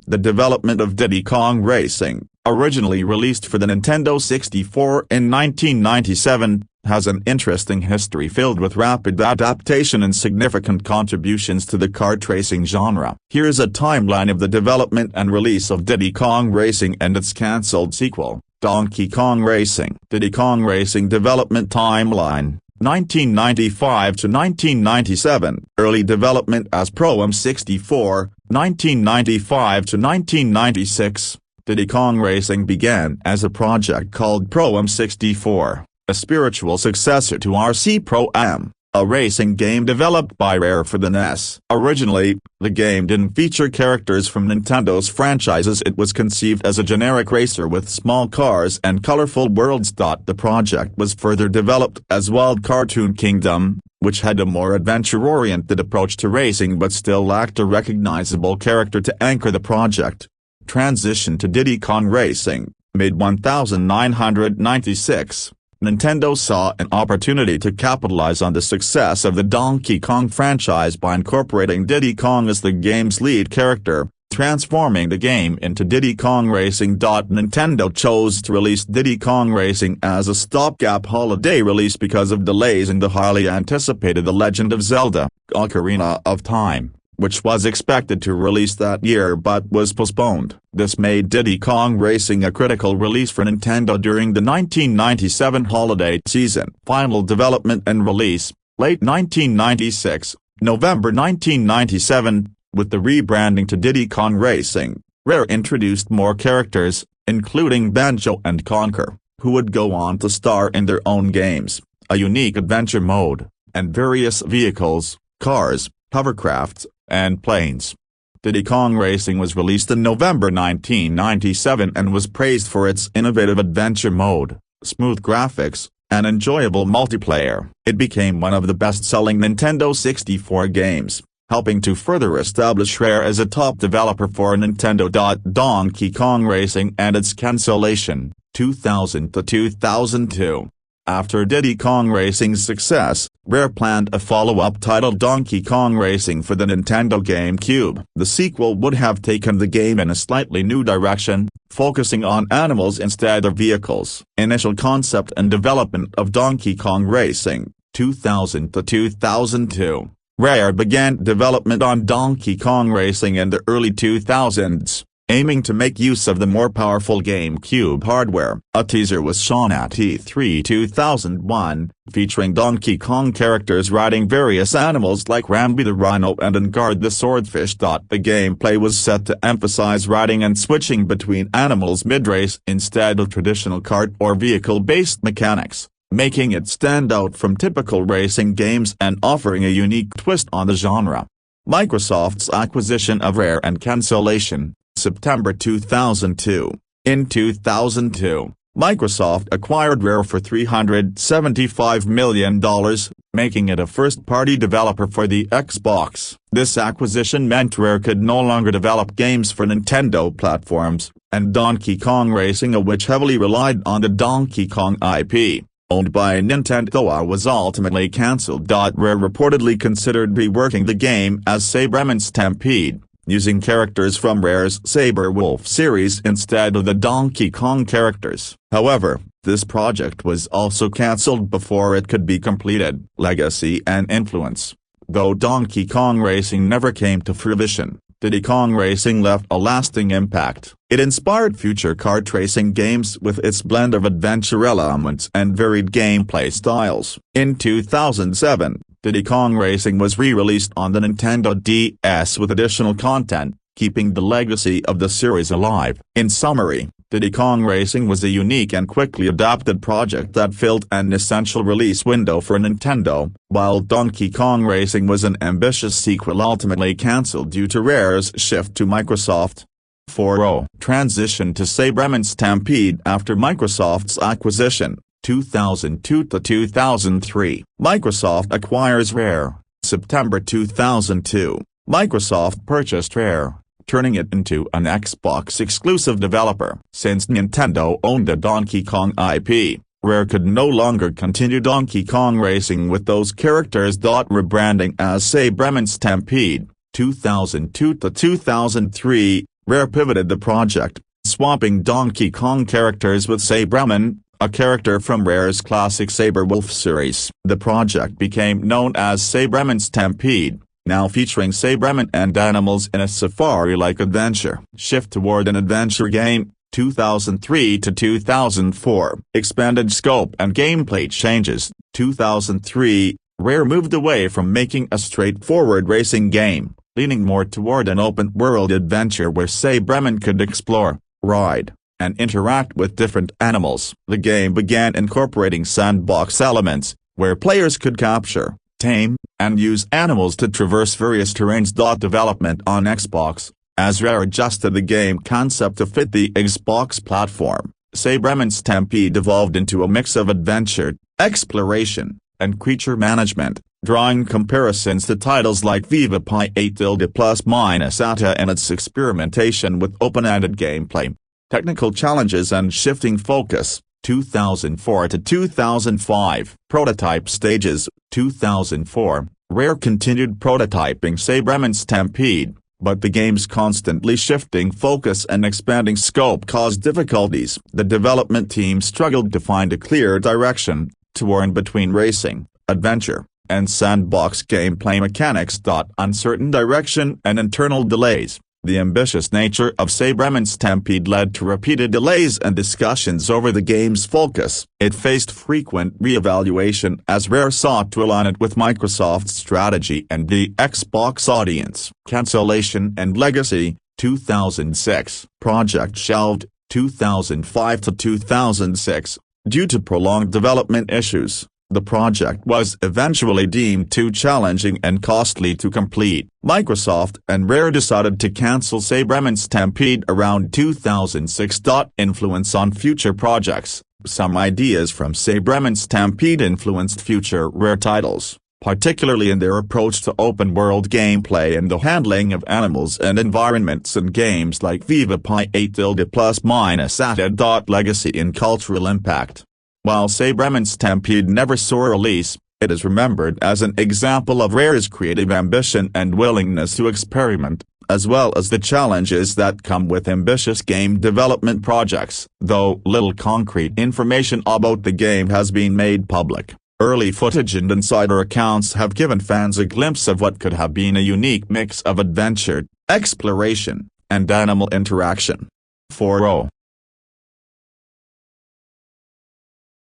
The development of Diddy Kong Racing, originally released for the Nintendo 64 in 1997, has an interesting history filled with rapid adaptation and significant contributions to the kart racing genre. Here's a timeline of the development and release of Diddy Kong Racing and its cancelled sequel, Donkey Kong Racing. Diddy Kong Racing development timeline: 1995 to 1997, early development as Pro-Am 64, 1995 to 1996. Diddy Kong Racing began as a project called Pro-Am 64, a spiritual successor to RC Pro-Am, a racing game developed by Rare for the NES. Originally, the game didn't feature characters from Nintendo's franchises. It was conceived as a generic racer with small cars and colorful worlds. The project was further developed as Wild Cartoon Kingdom, which had a more adventure-oriented approach to racing but still lacked a recognizable character to anchor the project. Transition to Diddy Kong Racing, made 1996. Nintendo saw an opportunity to capitalize on the success of the Donkey Kong franchise by incorporating Diddy Kong as the game's lead character, transforming the game into Diddy Kong Racing. Nintendo chose to release Diddy Kong Racing as a stopgap holiday release because of delays in the highly anticipated The Legend of Zelda: Ocarina of Time, which was expected to release that year but was postponed. This made Diddy Kong Racing a critical release for Nintendo during the 1997 holiday season. Final development and release: late 1996, November 1997. With the rebranding to Diddy Kong Racing, Rare introduced more characters, including Banjo and Conker, who would go on to star in their own games, a unique adventure mode, and various vehicles, cars, hovercrafts, and planes. Diddy Kong Racing was released in November 1997 and was praised for its innovative adventure mode, smooth graphics, and enjoyable multiplayer. It became one of the best-selling Nintendo 64 games, helping to further establish Rare as a top developer for Nintendo. Donkey Kong Racing and its cancellation, 2000 to 2002. After Diddy Kong Racing's success, Rare planned a follow-up titled Donkey Kong Racing for the Nintendo GameCube. The sequel would have taken the game in a slightly new direction, focusing on animals instead of vehicles. Initial concept and development of Donkey Kong Racing, 2000 to 2002. Rare began development on Donkey Kong Racing in the early 2000s, aiming to make use of the more powerful GameCube hardware. A teaser was shown at E3 2001, featuring Donkey Kong characters riding various animals like Rambi the Rhino and Engard the Swordfish. The gameplay was set to emphasize riding and switching between animals mid-race instead of traditional kart or vehicle-based mechanics, making it stand out from typical racing games and offering a unique twist on the genre. Microsoft's acquisition of Rare and cancellation, September 2002. In 2002, Microsoft acquired Rare for $375 million, making it a first-party developer for the Xbox. This acquisition meant Rare could no longer develop games for Nintendo platforms, and Donkey Kong Racing, which heavily relied on the Donkey Kong IP, owned by Nintendo, was ultimately cancelled. Rare reportedly considered reworking the game as Saberman Stampede, using characters from Rare's Saber Wolf series instead of the Donkey Kong characters. However, this project was also cancelled before it could be completed. Legacy and influence: though Donkey Kong Racing never came to fruition, Diddy Kong Racing left a lasting impact. It inspired future kart racing games with its blend of adventure elements and varied gameplay styles. In 2007, Diddy Kong Racing was re-released on the Nintendo DS with additional content, keeping the legacy of the series alive. In summary, Diddy Kong Racing was a unique and quickly adapted project that filled an essential release window for Nintendo, while Donkey Kong Racing was an ambitious sequel ultimately cancelled due to Rare's shift to Microsoft. 4. Transition to Saberman Stampede after Microsoft's acquisition, 2002 to 2003. Microsoft acquires Rare, September 2002. Microsoft purchased Rare, turning it into an Xbox-exclusive developer. Since Nintendo owned the Donkey Kong IP, Rare could no longer continue Donkey Kong Racing with those characters. Rebranding as Saberman Stampede, 2002 to 2003, Rare pivoted the project, swapping Donkey Kong characters with Sabreman, a character from Rare's classic Sabre Wolf series. The project became known as Sabreman Stampede, now featuring Sabreman and animals in a safari-like adventure. Shift toward an adventure game, 2003 to 2004. Expanded scope and gameplay changes. 2003, Rare moved away from making a straightforward racing game, leaning more toward an open-world adventure where Sabreman could explore, ride, and interact with different animals. The game began incorporating sandbox elements, where players could capture, tame, and use animals to traverse various terrains. Development on Xbox. As Rare adjusted the game concept to fit the Xbox platform, Sabreman Stampede evolved into a mix of adventure, exploration, and creature management, drawing comparisons to titles like Viva Pi 8 ± Ata and its experimentation with open-ended gameplay. Technical challenges and shifting focus. 2004 to 2005. Prototype stages. 2004, Rare continued prototyping Sabreman Stampede, but the game's constantly shifting focus and expanding scope caused difficulties. The development team struggled to find a clear direction, torn between racing, adventure, and sandbox gameplay mechanics. Uncertain direction and internal delays. The ambitious nature of Sabreman Stampede led to repeated delays and discussions over the game's focus. It faced frequent re-evaluation as Rare sought to align it with Microsoft's strategy and the Xbox audience. Cancellation and legacy. 2006. Project shelved. 2005 to 2006. Due to prolonged development issues, the project was eventually deemed too challenging and costly to complete. Microsoft and Rare decided to cancel Sabreman Stampede around 2006. Influence on future projects. Some ideas from Sabreman Stampede influenced future Rare titles, particularly in their approach to open-world gameplay and the handling of animals and environments in games like Viva Pi 8 ± Ata. Legacy and cultural impact. While Sabreman Stampede never saw a release, it is remembered as an example of Rare's creative ambition and willingness to experiment, as well as the challenges that come with ambitious game development projects. Though little concrete information about the game has been made public, early footage and insider accounts have given fans a glimpse of what could have been a unique mix of adventure, exploration, and animal interaction. 4.0